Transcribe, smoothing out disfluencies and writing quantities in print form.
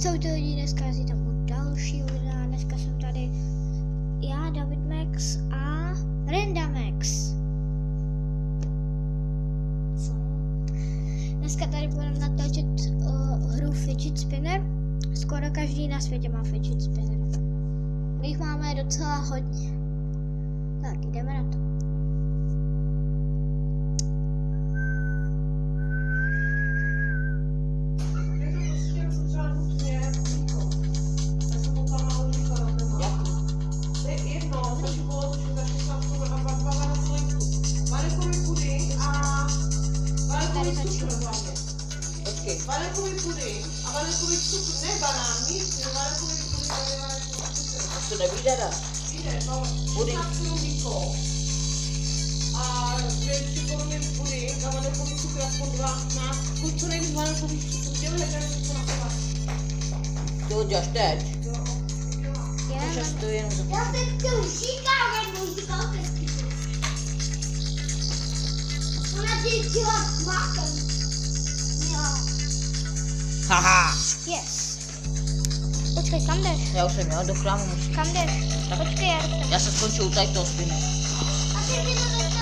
Čau lidi, dneska si tam u dalšího videa. Dneska jsem tady já, David Max a Renda Max. Dneska tady budeme natáčet hru Fidget Spinner. Skoro každý na světě má Fidget Spinner. My jich máme docela hodně. Tak, jdeme na to. Vanekový puding a vanekový cukr, ne banán, nic, vanekový puding a vanekový cukr. To nevíde, ne? Víde, no, Puding. mlíko a 2 cukrový puding a vanekový cukr aspoň 12, co nejvíc vanekový cukr, dělej, to na to. Ty ho děláš teď? Jo. Můžeš to jenom za... Já se chtěl říkám, jak můj říkal tesky. Ona ti chtěla s mákem. Haha! Yes. Počkej, kam jdeš? Já už jsem měl, do chrámu musím. Kam jdeš? Počkej, já jsem. Já se skončil tady toho spinu. A ty mi to